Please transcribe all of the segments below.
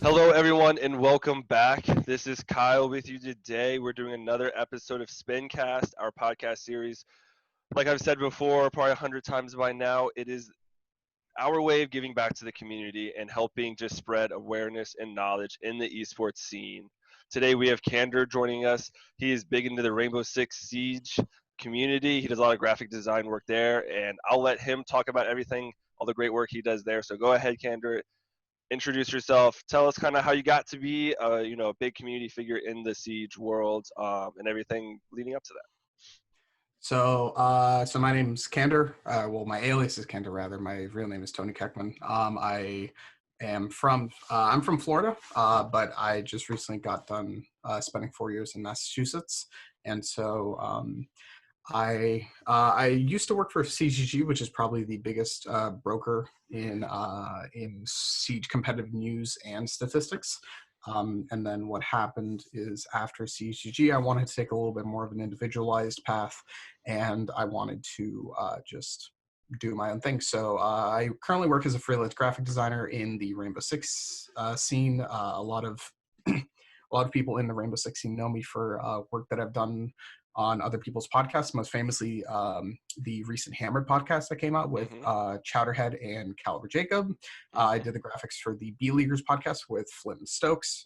Hello, everyone, and welcome back. This is Kyle with you today. We're doing another episode of Spincast, our podcast series. Like I've said before, probably 100 times by now, it is our way of giving back to the community and helping just spread awareness and knowledge in the esports scene. Today, we have Candor joining us. He is big into the Rainbow Six Siege community. He does a lot of graphic design work there, and I'll let him talk about everything, all the great work he does there. So go ahead, Candor, introduce yourself. Tell us kind of how you got to be, a big community figure in the Siege world, and everything leading up to that. So my name's Candor. My alias is Candor, rather. My real name is Tony Keckman. I'm from Florida, but I just recently got done spending 4 years in Massachusetts, and I used to work for CGG, which is probably the biggest broker in Siege competitive news and statistics. And then what happened is after CGG, I wanted to take a little bit more of an individualized path, and I wanted to just do my own thing. So I currently work as a freelance graphic designer in the Rainbow Six scene. A lot of a lot of people in the Rainbow Six scene know me for work that I've done on other people's podcasts, most famously the recent Hammered podcast that came out with Mm-hmm. Chowderhead and Caliber Jacob. I Mm-hmm. did the graphics for the B Leaguers podcast with Flint and Stokes,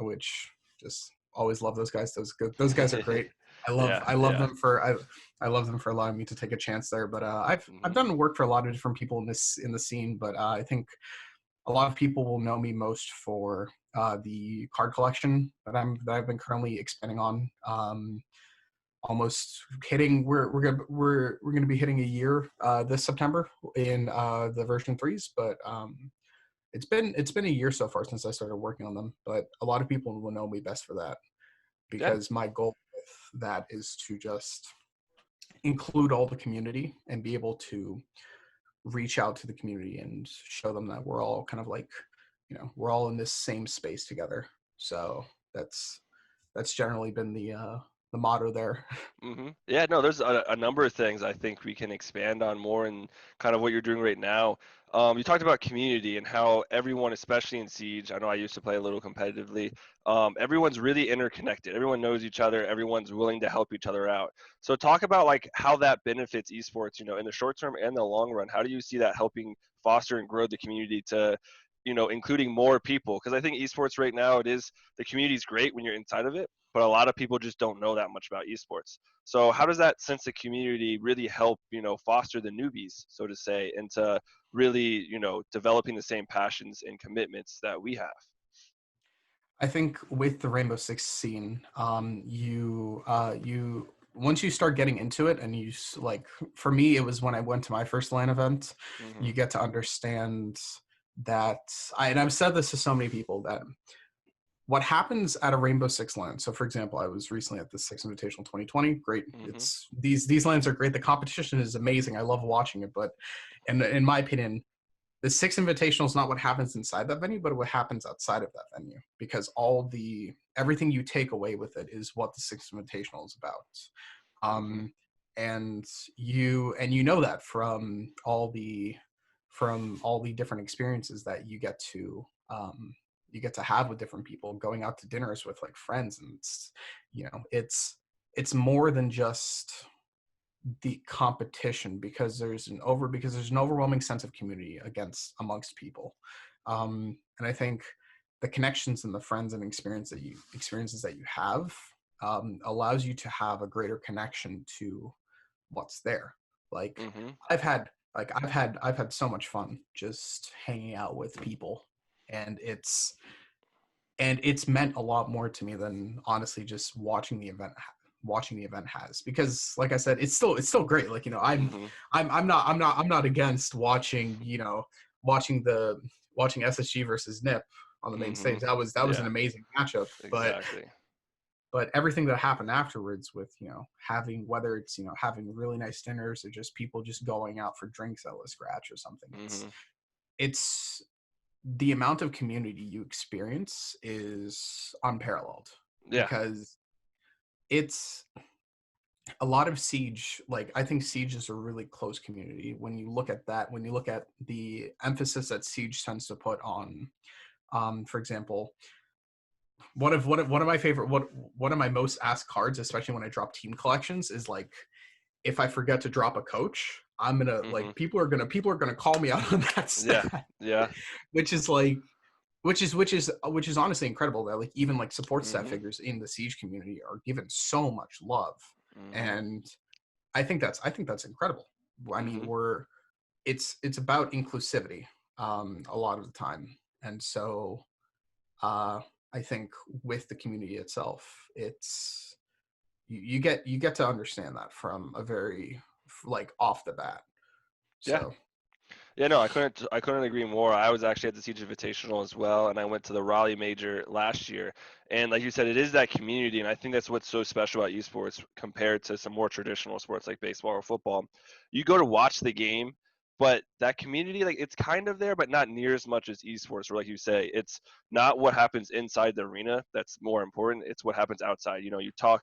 which just always love those guys. Those guys are great. I love Yeah, I love yeah. them for I love them for allowing me to take a chance there. But I've Mm-hmm. done work for a lot of different people in the scene, but I think a lot of people will know me most for the card collection that I've been currently expanding on. Almost hitting we're gonna be hitting a year this September in the version threes, but it's been a year so far since I started working on them. But a lot of people will know me best for that Yeah. because my goal with that is to just include all the community and be able to reach out to the community and show them that we're all kind of like, we're all in this same space together. So that's that's generally been the motto there. Yeah, no, there's a number of things I think we can expand on more and kind of what you're doing right now. You talked about community and how everyone, especially in Siege, I know I used to play a little competitively, everyone's really interconnected. Everyone knows each other. Everyone's willing to help each other out. So talk about like how that benefits esports, in the short term and the long run. How do you see that helping foster and grow the community to, including more people? Because I think esports right now, the community's great when you're inside of it, but a lot of people just don't know that much about esports. So how does that sense of community really help, foster the newbies, so to say, into really, developing the same passions and commitments that we have? I think with the Rainbow Six scene, you once you start getting into it, and like, for me, it was when I went to my first LAN event. Hmm. You get to understand that and I've said this to so many people, that what happens at a Rainbow Six LAN. So, for example, I was recently at the Six Invitational 2020. Great, Hmm. it's these LANs are great. The competition is amazing. I love watching it, but in my opinion, the Six Invitational is not what happens inside that venue, but what happens outside of that venue. Because everything you take away with it is what the Six Invitational is about. Hmm. Um, and you know that from all the different experiences that you get to have with different people, going out to dinners with like friends, and it's more than just the competition, because there's an overwhelming sense of community amongst people. And I think the connections and the friends and experiences that you have allows you to have a greater connection to what's there. Like, Hmm. I've had so much fun just hanging out with people, and it's meant a lot more to me than honestly just watching the event has. Because, like I said, it's still great. Like, Hmm. I'm not against watching SSG versus NIP on the main Hmm. stage. That was an Yeah, amazing matchup. but exactly. but everything that happened afterwards, with having, whether it's having really nice dinners or just people just going out for drinks at La Scratch or something, it's Hmm. it's the amount of community you experience is unparalleled. Yeah. Because it's a lot of Siege, like I think Siege is a really close community. When you look at that, when you look at the emphasis that Siege tends to put on, for example, one of my favorite one of my most asked cards, especially when I drop team collections, is like if I forget to drop a coach, I'm gonna Mhm. like people are gonna call me out on that Yeah. stat, Yeah. which is like which is honestly incredible that like even like support stat Mhm. figures in the Siege community are given so much love, Mhm. and I think that's incredible. I mean, Mhm. it's about inclusivity a lot of the time, and so uh, I think with the community itself, it's you get to understand that from a very like off the bat. Yeah. So Yeah, no, I couldn't agree more. I was actually at the Siege Invitational as well, and I went to the Raleigh Major last year. And like you said, it is that community, and I think that's what's so special about esports compared to some more traditional sports like baseball or football. You go to watch the game, but that community, like it's kind of there, but not near as much as esports. Where, like you say, it's not what happens inside the arena that's more important. It's what happens outside. You talk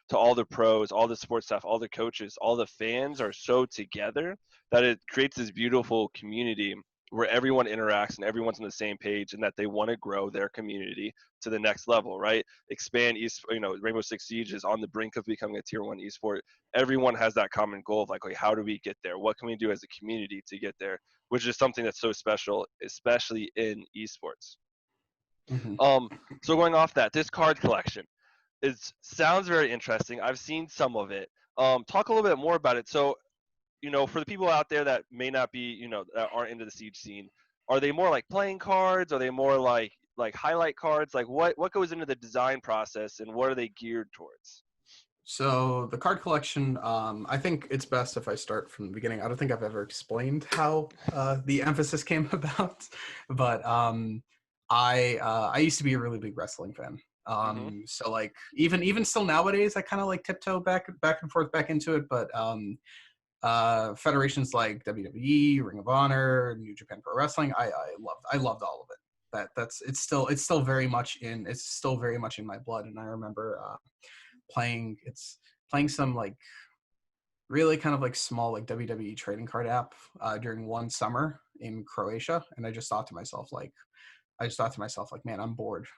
to all the pros, all the sports staff, all the coaches, all the fans are so together that it creates this beautiful community where everyone interacts and everyone's on the same page and that they want to grow their community to the next level, right? Expand Rainbow Six Siege is on the brink of becoming a tier 1 esport. Everyone has that common goal of like how do we get there? What can we do as a community to get there? Which is something that's so special, especially in esports. mhm. Um, so going off that, this card collection sounds very interesting. I've seen some of it. Talk a little bit more about it. So for the people out there that may not be, that aren't into the Siege scene, are they more like playing cards? Are they more like highlight cards? Like what goes into the design process and what are they geared towards? So the card collection, I think it's best if I start from the beginning. I don't think I've ever explained how the emphasis came about, but I used to be a really big wrestling fan. Mhm. So like even still nowadays, I kind of like tiptoe back and forth back into it. But federations like WWE, Ring of Honor, New Japan Pro Wrestling, I loved all of it. It's still very much in my blood, and I remember playing some like really kind of like small like WWE trading card app during one summer in Croatia, and I just thought to myself like, man, I'm bored.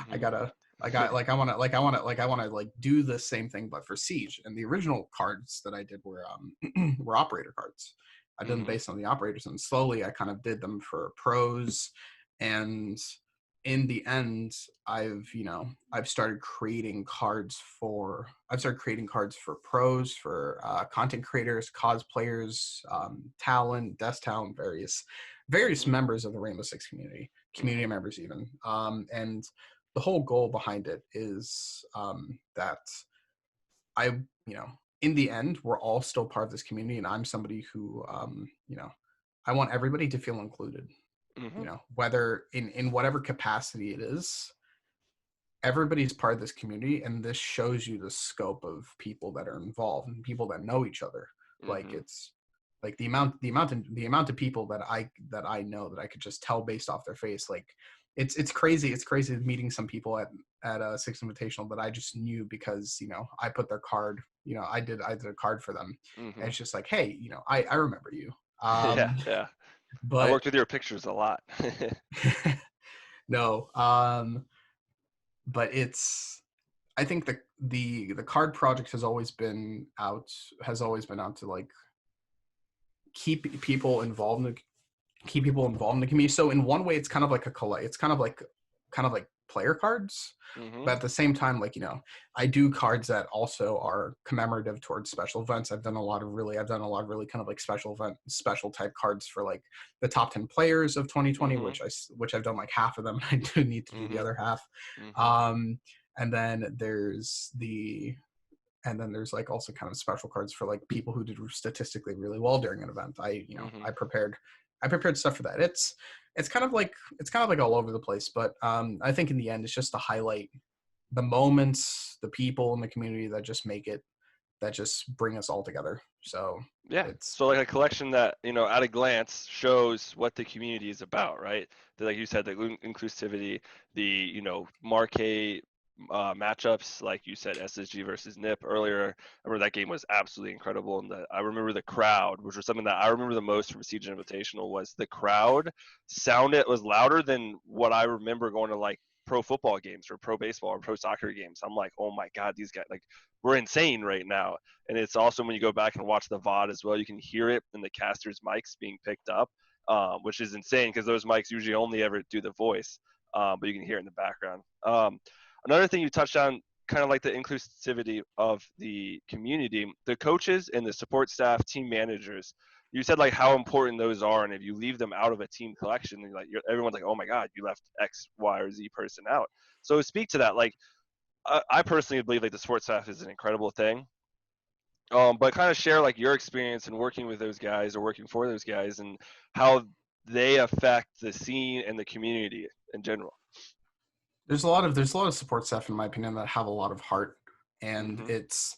I Mhm. gotta I want to do the same thing but for Siege. And the original cards that I did were were operator cards. I did them Mhm. based on the operators, and slowly I kind of did them for pros. And in the end, I've started creating cards for pros, for content creators, cosplayers, talent, desk talent, various Mhm. members of the Rainbow Six community Mhm. members even. And the whole goal behind it is that I, you know, in the end, we're all still part of this community, and I'm somebody who, I want everybody to feel included. Mhm. Whether in whatever capacity it is, everybody's part of this community, and this shows you the scope of people that are involved and people that know each other. Like Mhm. it's like the amount of people that I know that I could just tell based off their face. Like it's crazy. It's crazy meeting some people at a Six Invitational that I just knew because I put their card. I did a card for them, and Mhm. it's just like, hey, I remember you. Yeah, Um, yeah. I but worked with your pictures a lot. no, but it's I think the card project has always been out to like keep people involved in the keep people involved in the community. So in one way, it's kind of like a collect. It's kind of like player cards, but Mhm. at the same time, like I do cards that also are commemorative towards special events. I've done a lot of really kind of like special type cards for like the top 10 players of 2020, Mhm. which I've done like half of them. I do need to do the Mhm. other half. Mhm. Um, and then there's like also kind of special cards for like people who did statistically really well during an event. Mhm. I prepared stuff for that. It's kind of like all over the place, but I think in the end it's just to highlight the moments, the people in the community that just bring us all together. So Yeah. it's So like a collection that, at a glance shows what the community is about, right? Like you said, the inclusivity, the, marquee matchups, like you said, SSG versus NIP earlier. I remember that game was absolutely incredible, and I remember the crowd, which was something that I remember the most from Siege Invitational, was the crowd sounded was louder than what I remember going to like pro football games or pro baseball or pro soccer games. I'm like, oh my god, these guys like we're insane right now. And it's also when you go back and watch the VOD as well, you can hear it in the casters' mics being picked up, which is insane because those mics usually only ever do the voice, but you can hear it in the background. Another thing you touched on, kind of like the inclusivity of the community, the coaches and the support staff, team managers. You said like how important those are, and if you leave them out of a team collection, then everyone's like, oh my god, you left X, Y, or Z person out. So speak to that. Like I personally believe like the support staff is an incredible thing. But kind of share like your experience in working with those guys or working for those guys and how they affect the scene and the community in general. There's a lot of support staff in my opinion that have a lot of heart, and Mm-hmm. it's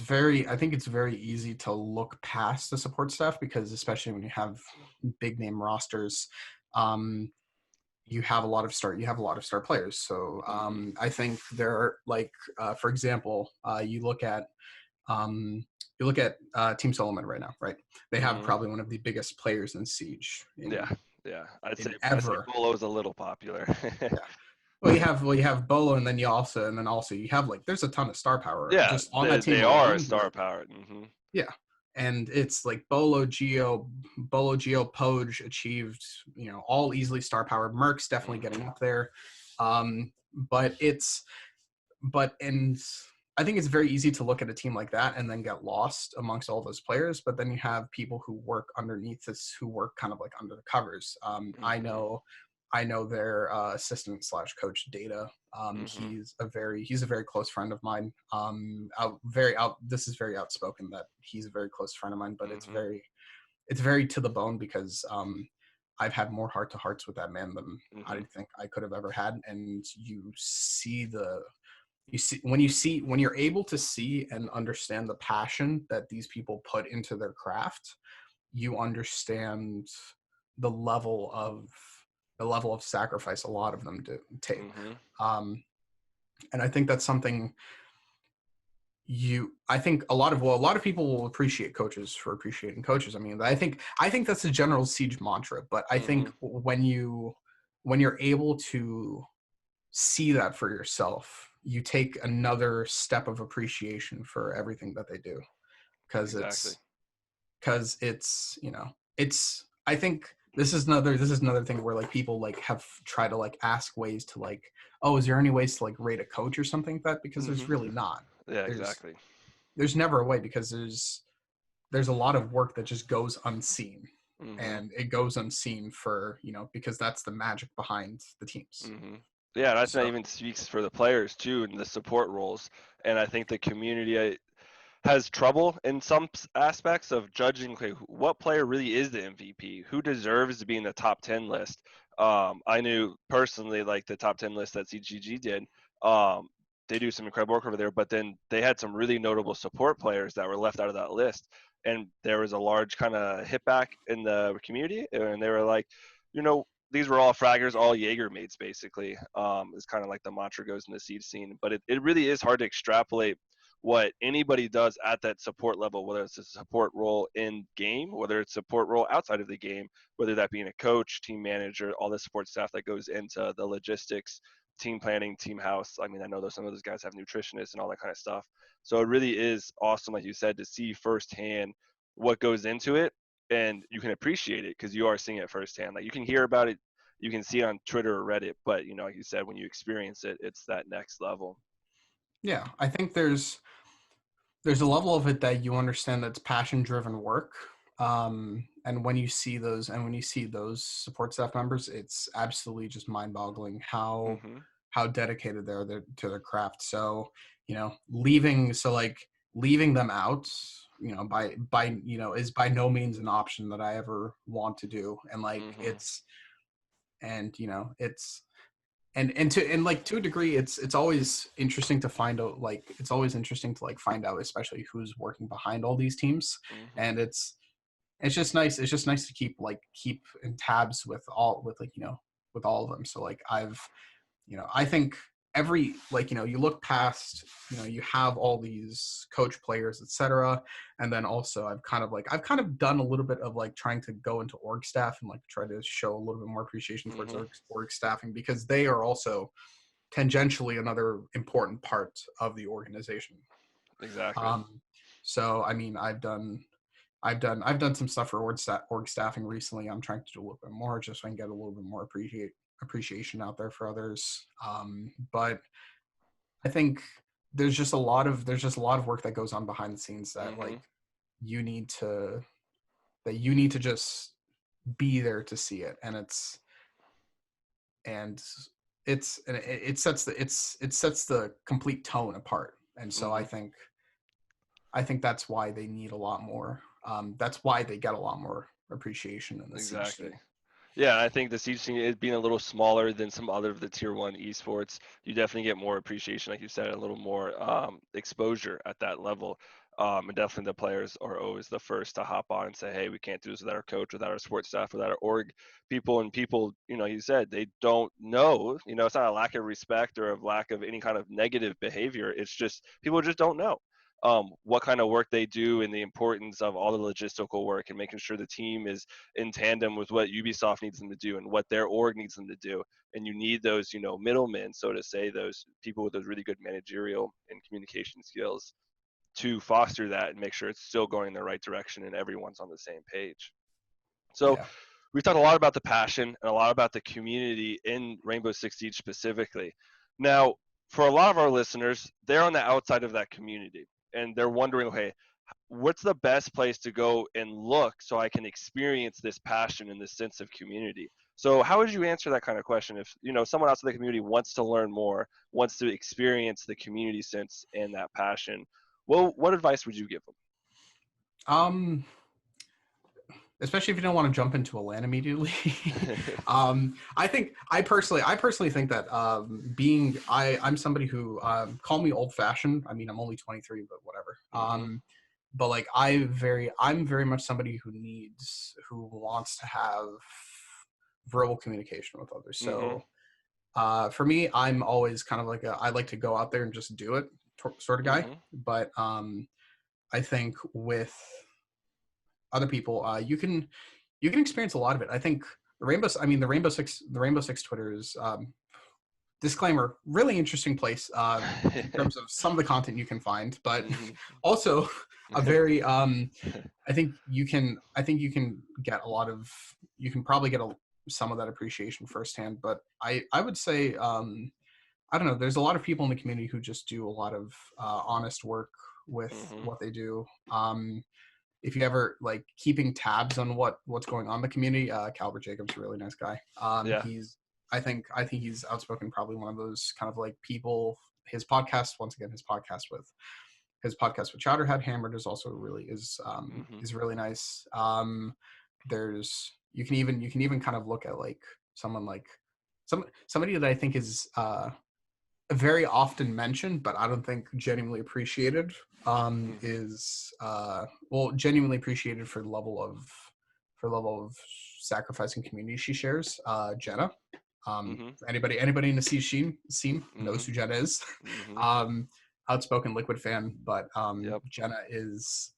very, I think it's very easy to look past the support staff because especially when you have big name rosters, um, you have a lot of star players. So Mm-hmm. I think there are like for example, um, you look at Team Solomon right now, right? They have Mm-hmm. probably one of the biggest players in Siege Yeah, yeah. in I'd say ever. Bolo's a little popular. Yeah. Well, you have Bolo, and then also you have like there's a ton of star power Yeah, just on that team they are a alone. star power. Mm-hmm. Yeah, and it's like Bolo, Geo, Poge achieved all easily star power. Merc's definitely Mm-hmm. getting up there, but and I think it's very easy to look at a team like that and then get lost amongst all those players. But then you have people who work underneath this, who work kind of like under the covers. Mm-hmm. I know their assistant slash coach Data. Mm-hmm. He's a very close friend of mine. This is very outspoken that he's a very close friend of mine, but Mm-hmm. it's very to the bone because I've had more heart to hearts with that man than I Mm-hmm. think I could have ever had. And when you're able to see and understand the passion that these people put into their craft, you understand the level of the level of sacrifice a lot of them do take. Mm-hmm. Um, and I think that's something I think a lot of people will appreciate coaches for appreciating coaches. I mean, I think that's a general Siege mantra, but I think Mm-hmm. when you're able to see that for yourself, you take another step of appreciation for everything that they do, because Exactly. it's I think this is another thing where like people like have tried to like ask ways to like, oh, is there any ways to like rate a coach or something like that, because there's Mm-hmm. really not. Yeah, there's exactly. there's never a way, because there's a lot of work that just goes unseen, Mm-hmm. and it goes unseen for because that's the magic behind the teams. Mm-hmm. Yeah, and I think that So even speaks for the players too and the support roles. And I think the community has trouble in some aspects of judging, okay, what player really is the MVP, who deserves to be in the top 10 list. I knew personally like the top 10 list that CGG did. Um, they do some incredible work over there, but then they had some really notable support players that were left out of that list. And there was a large kind of hit back in the community, and they were like, these were all fraggers, all Jaeger mates, basically. Is kind of like the mantra goes in the seed scene. But it really is hard to extrapolate what anybody does at that support level, whether it's a support role in game, whether it's support role outside of the game, whether that being a coach, team manager, all the support staff that goes into the logistics, team planning, team house. I mean, I know some of those guys have nutritionists and all that kind of stuff. So it really is awesome, like you said, to see firsthand what goes into it, and you can appreciate it because you are seeing it firsthand. Like you can hear about it, you can see it on Twitter or Reddit, but like you said, when you experience it, it's that next level. yeah, I think there's a level of it that you understand that's passion driven work. And when you see those support staff members, it's absolutely just mind boggling Mm-hmm. how dedicated they're to their craft. So leaving them out, is by no means an option that I ever want to do. And like Mm-hmm. it's and like to a degree, it's always interesting to find out, like it's always interesting to like find out especially who's working behind all these teams. Mm-hmm. And it's just nice to keep in tabs with all of them. So like I think every, like, you look past, you have all these coach players, etc. And then also I've kind of done a little bit of like trying to go into org staff and like try to show a little bit more appreciation towards Mm-hmm. org staffing, because they are also tangentially another important part of the organization. Exactly. So I mean, I've done some stuff for org staffing recently. I'm trying to do a little bit more just so I can get a little bit more appreciation out there for others. But I think there's just a lot of work that goes on behind the scenes that Mm-hmm. like you need to you need to just be there to see it, and and it sets the complete tone apart. And so Mm-hmm. I think that's why they need a lot more. That's why they get a lot more appreciation in the siege Exactly. scene. Yeah, I think the siege scene is being a little smaller than some other of the tier one esports. You definitely get more appreciation, like you said, a little more exposure at that level. And definitely the players are always the first to hop on and say, "Hey, we can't do this without our coach, without our sports staff, without our org people." And people, you said they don't know. It's not a lack of respect or a lack of any kind of negative behavior. It's just people just don't know what kind of work they do and the importance of all the logistical work and making sure the team is in tandem with what Ubisoft needs them to do and what their org needs them to do. And you need those, middlemen, so to say, those people with those really good managerial and communication skills to foster that and make sure it's still going in the right direction and everyone's on the same page. So Yeah. we've talked a lot about the passion and a lot about the community in Rainbow Six Siege specifically. Now, for a lot of our listeners, they're on the outside of that community and they're wondering, okay, what's the best place to go and look so I can experience this passion and this sense of community? So how would you answer that kind of question if someone outside the community wants to learn more, wants to experience the community sense and that passion? Well, what advice would you give Um, Especially if you don't want to jump into a LAN immediately. them? I personally think that I'm somebody who call me old fashioned. I mean, I'm only 23, but whatever. Mhm. But like I'm very much somebody who wants to have verbal communication with others. Mhm. So for me, I'm always kind of like I like to go out there and just do it sort of guy. Mhm. But I think with other people, you can experience a lot of it. I think the Rainbow Six Twitter is disclaimer, really interesting place in terms of some of the content you can find, but Mhm. also a very I think you can get a lot of you can probably get some of that appreciation firsthand. But I would say I don't know. There's a lot of people in the community who just do a lot of honest work with Mhm. what they do. If you ever like keeping tabs on what's going on in the community, Calvert Jacobs, a really nice guy. Yeah. He's I think he's outspoken, probably one of those kind of like people. His podcast, once again, his podcast with Chowderhead Hammered Mhm. is really nice. There's you can even kind of look at like someone like somebody that I think is very often mentioned, but I don't think genuinely appreciated. Mhm. Is well, genuinely appreciated for the level of sacrifice and community she shares. Jenna. Mhm. Anybody in the scene knows Mhm. who Jenna is. Mhm. um, Outspoken Liquid fan, but Yep. Jenna is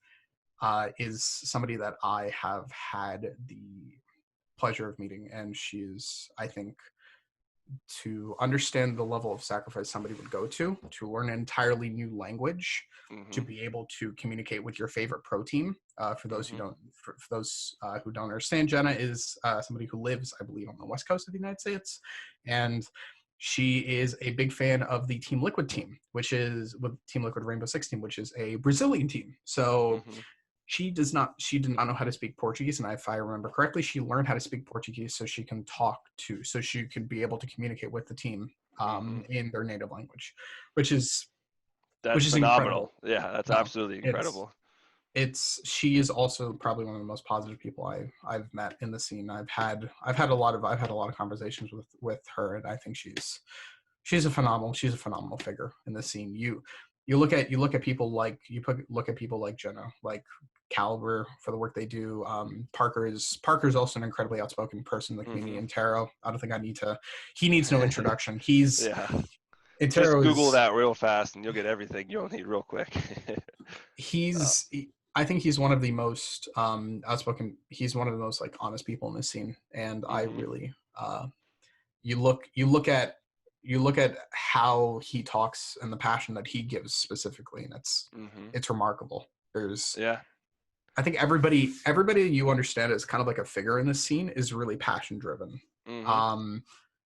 somebody that I have had the pleasure of meeting, and she's, I think, to understand the level of sacrifice somebody would go to learn an entirely new language, to Mhm. be able to communicate with your favorite pro team. For those Mhm. who don't understand, Jenna is somebody who lives, I believe, on the west coast of the United States, and she is a big fan of the Team Liquid team, which is with Team Liquid Rainbow Six team, which is a Brazilian team. So Mhm. she did not know how to speak Portuguese, and if I remember correctly, she learned how to speak Portuguese so she could be able to communicate with the team Mhm. in their native language, which is That's incredible. phenomenal. Yeah, that's No, absolutely it's incredible. she is also probably one of the most positive people I've met in the scene. I've had a lot of conversations with her, and I think she's a phenomenal figure in the scene. You look at people like look at people like Jenna, like Caliber, for the work they do. Parker's also an incredibly outspoken person in the community. Mhm. And Taro, I don't think I need to. He needs no introduction. He's Yeah. Just Intero Google is that real fast, and you'll get everything you'll need real quick. uh, I think he's one of the most outspoken. He's one of the most like honest people in this scene, and I mhm, really you look at how he talks and the passion that he gives specifically, and mhm. it's remarkable. There's Yeah. I think everybody you understand as kind of like a figure in this scene is really passion driven, Mhm. um,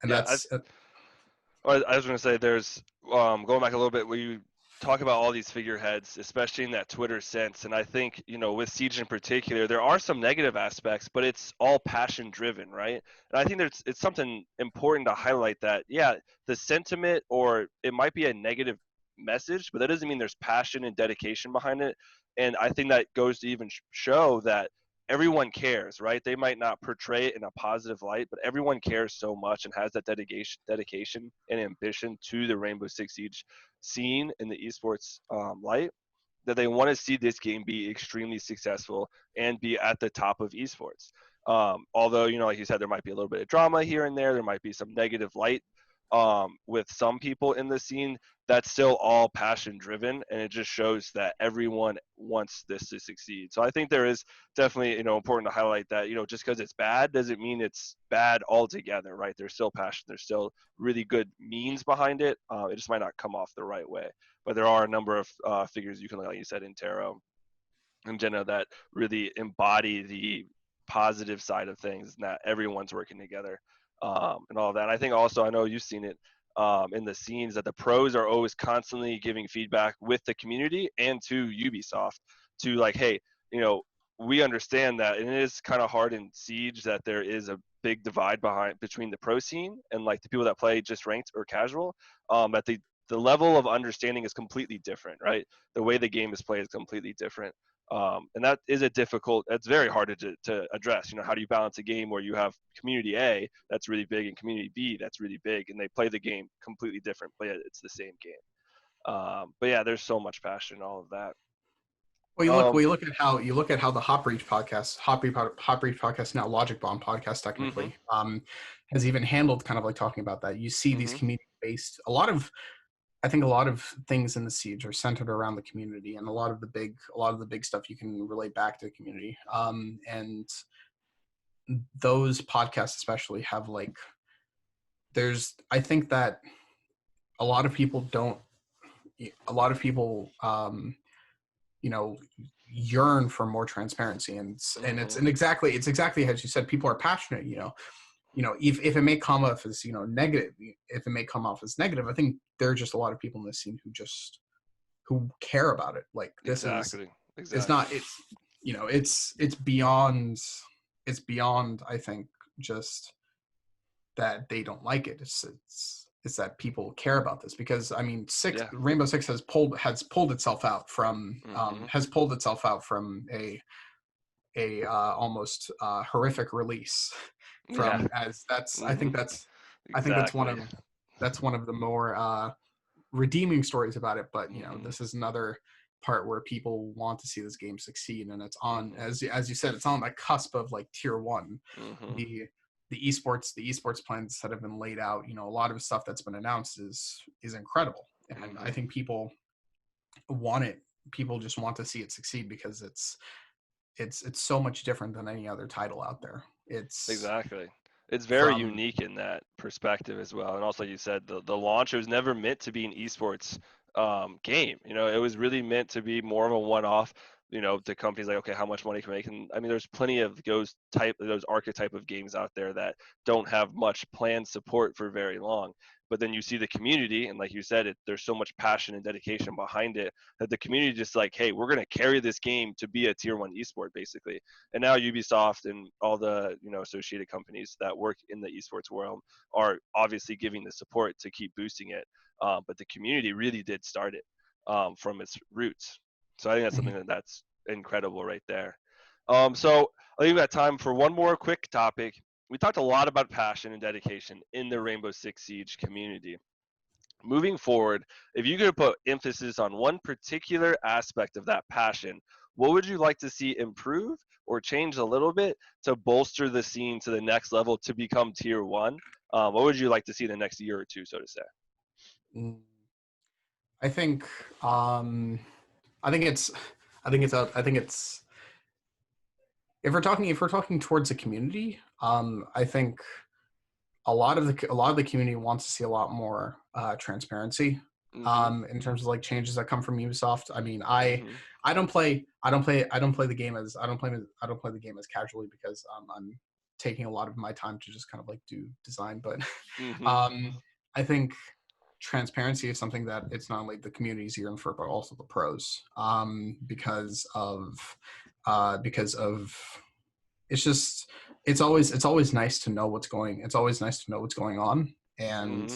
and Yeah. that's I was going to say there's going back a little bit where you talk about all these figureheads, especially in that Twitter sense. And I think, with Siege in particular, there are some negative aspects, but it's all passion driven, right? And I think it's something important to highlight that, yeah, the sentiment or it might be a negative message, but that doesn't mean there's passion and dedication behind it. And I think that goes to even show that everyone cares, right? They might not portray it in a positive light, but everyone cares so much and has that dedication and ambition to the Rainbow Six Siege scene in the esports light that they want to see this game be extremely successful and be at the top of esports. Although, like you said, there might be a little bit of drama here and there might be some negative light with some people in the scene. That's still all passion driven, and it just shows that everyone wants this to succeed. So I think there is definitely, important to highlight that, just because it's bad doesn't mean it's bad altogether, right? There's still passion, there's still really good means behind it. It just might not come off the right way. But there are a number of figures you can, like you said, in tarot and Jenna, that really embody the positive side of things and that everyone's working together and all of that. I think also, I know you've seen it in the scenes, that the pros are always constantly giving feedback with the community and to Ubisoft to like, hey, you know, we understand that and it is kind of hard in Siege that there is a big divide between the pro scene and like the people that play just ranked or casual. That the level of understanding is completely different, right? The way the game is played is completely different. And that is that's very hard to address. How do you balance a game where you have community A that's really big and community B that's really big, and they play the game completely different, but yet it's the same game. But yeah, there's so much passion in all of that. well, Um, you look at how the Hot Breach podcast, now Logic Bomb podcast, mm-hmm, technically, has even handled kind of like talking about that. You see these mm-hmm, community based I think a lot of things in the siege are centered around the community, and a lot of the big stuff you can relate back to the community. And those podcasts especially have like there's I think that a lot of people don't a lot of people you know yearn for more transparency, mm-hmm. it's exactly as you said. People are passionate, if it may come off as negative, if it may come off as negative, I think there are just a lot of people in this scene who care about it. Like, this is Exactly, it's exactly. not it's beyond, I think, just that they don't like it. It's that people care about this, because I mean, Yeah. Rainbow Six has pulled itself out from Mm-hmm. a almost horrific release Yeah. from as that's Mm-hmm. I think Exactly. that's one of the more redeeming stories about it. But Mm-hmm. this is another part where people want to see this game succeed, and it's on, Mm-hmm. as you said, it's on the cusp of like tier one. Mm-hmm. The esports plans that have been laid out, a lot of stuff that's been announced is incredible, and I Mm-hmm. think want it people just want to see it succeed, because it's so much different than any other title out there. It's Exactly. It's very from unique in that perspective as well. And also, you said the launch, it was never meant to be an esports game. It was really meant to be more of a one-off. To companies like, okay, how much money can we make? And I mean, there's plenty of those archetype of games out there that don't have much planned support for very long. But then you see the community, and like you said, there's so much passion and dedication behind it that the community just like, hey, we're going to carry this game to be a tier one esport, basically. And now Ubisoft and all the associated companies that work in the esports world are obviously giving the support to keep boosting it. But the community really did start it from its roots. So I think that's something that's incredible right there. So I think we've got time for one more quick topic. We talked a lot about passion and dedication in the Rainbow Six Siege community. Moving forward, if you could put emphasis on one particular aspect of that passion, what would you like to see improve or change a little bit to bolster the scene to the next level to become tier one? What would you like to see in the next year or two, so to say? Mm, I think um, I think it's I think it's if we're talking towards the community, I think a lot of the community wants to see a lot more transparency Mm-hmm. in terms of like changes that come from Ubisoft. I mean, Mm-hmm. I don't play the game as I don't play the game as casually because I'm taking a lot of my time to just kind of like do design. But Mm-hmm. I think transparency is something that it's not only the community's yearning for, but also the pros because of it's just it's always nice to know what's going it's always nice to know what's going on. And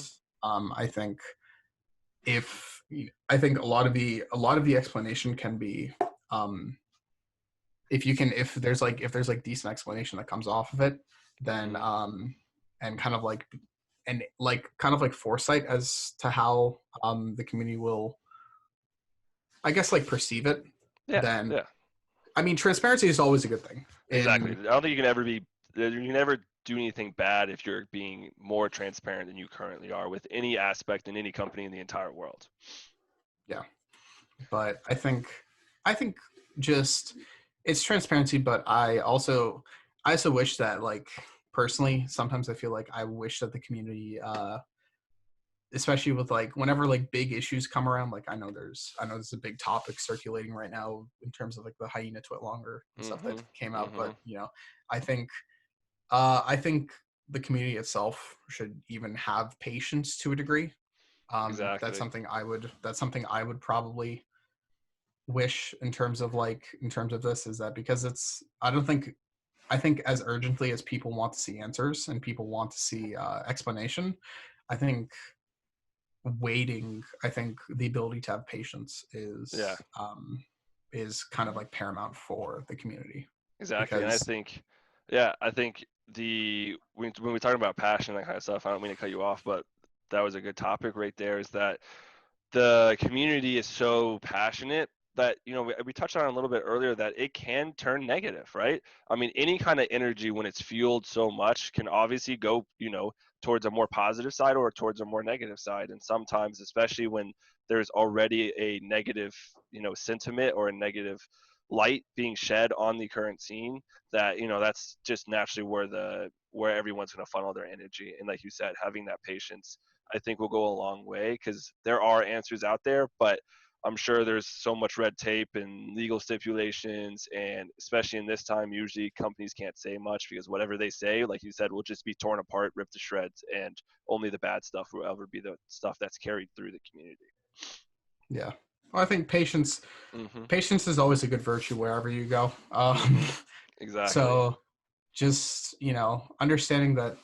Mm-hmm. I think if I think a lot of the explanation can be um if you can if there's like decent explanation that comes off of it, then Mm-hmm. and kind of like foresight as to how the community will, I guess, like perceive it, Yeah. then Yeah. I mean transparency is always a good thing Exactly. in. I don't think you can never do anything bad if you're being more transparent than you currently are with any aspect in any company in the entire world. Yeah, but I think just it's transparency. But I also wish that, like, personally, sometimes I feel like I wish that the community especially with like whenever like big issues come around, like I know there's a big topic circulating right now in terms of like the hyena twit longer and stuff that Mm-hmm. came out. Mm-hmm. But I think I think the community itself should even have patience to a degree. Exactly. That's something I would probably wish in terms of in terms of this, is that because it's I don't think I think as urgently as people want to see answers and people want to see explanation, I think I think the ability to have patience Yeah. is kind of like paramount for the community Exactly. And I because think, yeah, I think when we're talking about passion, that kind of stuff, I don't mean to cut you off, but that was a good topic right there. Is that the community is so passionate that we touched on it a little bit earlier that it can turn negative, right? I mean, any kind of energy when it's fueled so much can obviously go towards a more positive side or towards a more negative side. And sometimes, especially when there's already a negative sentiment or a negative light being shed on the current scene, that that's just naturally where everyone's going to funnel their energy. And like you said, having that patience, I think, will go a long way, because there are answers out there, but I'm sure there's so much red tape and legal stipulations, and especially in this time, usually companies can't say much because whatever they say, like you said, will just be torn apart, ripped to shreds, and only the bad stuff will ever be the stuff that's carried through the community. yeah, well, I think Mhm. patience is always a good virtue wherever you go. Mhm. Exactly. So just understanding that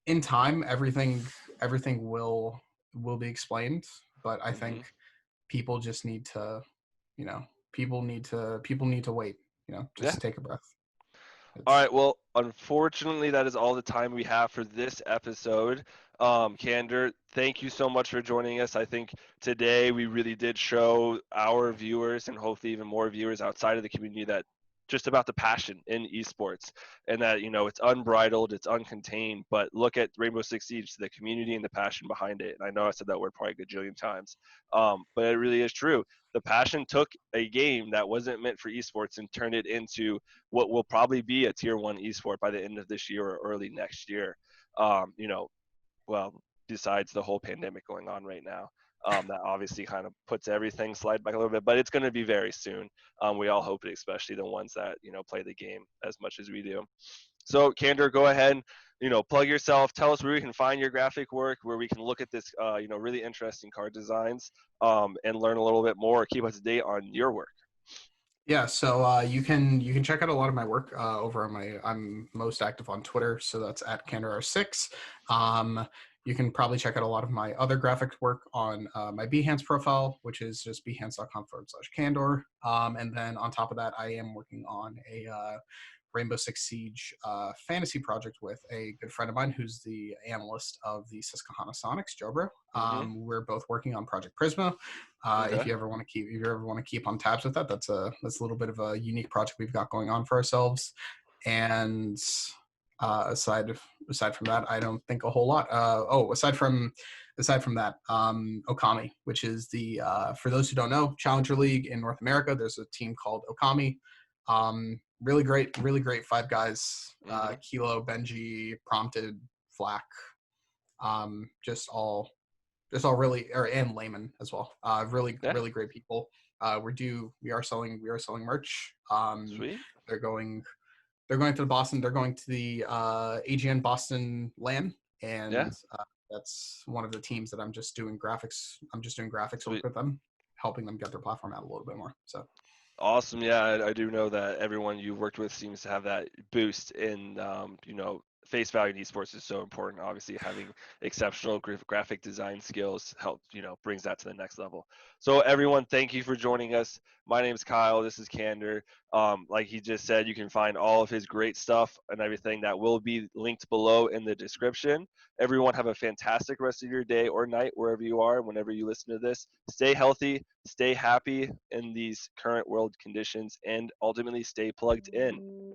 in time everything will be explained, but I think Mhm. people just need to people need to wait, Yeah. just take a breath. All It's right. Well, unfortunately, that is all the time we have for this episode. Candor, thank you so much for joining us. I think today we really did show our viewers and hopefully even more viewers outside of the community that just about the passion in esports, and that it's unbridled, it's uncontained. But look at Rainbow Six Siege, the community and the passion behind it. And I know I said that word probably a gajillion times, but it really is true. The passion took a game that wasn't meant for esports and turned it into what will probably be a tier one esport by the end of this year or early next year. Um, you know, well, besides the whole pandemic going on right now, that obviously kind of puts everything slide back a little bit, but it's going to be very soon. We all hope it, especially the ones that play the game as much as we do. So, Candor, go ahead, plug yourself. Tell us where we can find your graphic work, where we can look at this, really interesting card designs, and learn a little bit more. Keep us up to date on your work. Yeah, so you can check out a lot of my work over on my I'm most active on Twitter, so that's at Candor6. You can probably check out a lot of my other graphic work on my Behance profile, which is just behance.com/Candor. And then on top of that, I am working on a Rainbow Six Siege fantasy project with a good friend of mine who's the analyst of the Susquehanna Sonics, Jobro. Mm-hmm. We're both working on Project Prisma. Okay. If you ever want to keep on tabs with that, that's a little bit of a unique project we've got going on for ourselves. And Aside from that, I don't think a whole lot. Aside from that, Okami, which is the for those who don't know, Challenger League in North America. There's a team called Okami. Really great five guys. Hmm. Kilo, Benji, Prompted, Flack. Just all really, and Layman as well. Yeah, Really great people. We are selling merch. sweet. They're going they're going to the Boston. They're going to the AGN Boston LAN, Yeah, and that's one of the teams that I'm just doing graphics. I'm just doing graphics work sweet. with them, helping them get their platform out a little bit more. So Awesome. Yeah, I do know that everyone you've worked with seems to have that boost in, face value in esports is so important. Obviously, having exceptional graphic design skills help, brings that to the next level. So, everyone, thank you for joining us. My name is Kyle. This is Candor. Like he just said, you can find all of his great stuff and everything that will be linked below in the description. Everyone, have a fantastic rest of your day or night, wherever you are, whenever you listen to this. Stay healthy, stay happy in these current world conditions, and ultimately stay plugged in.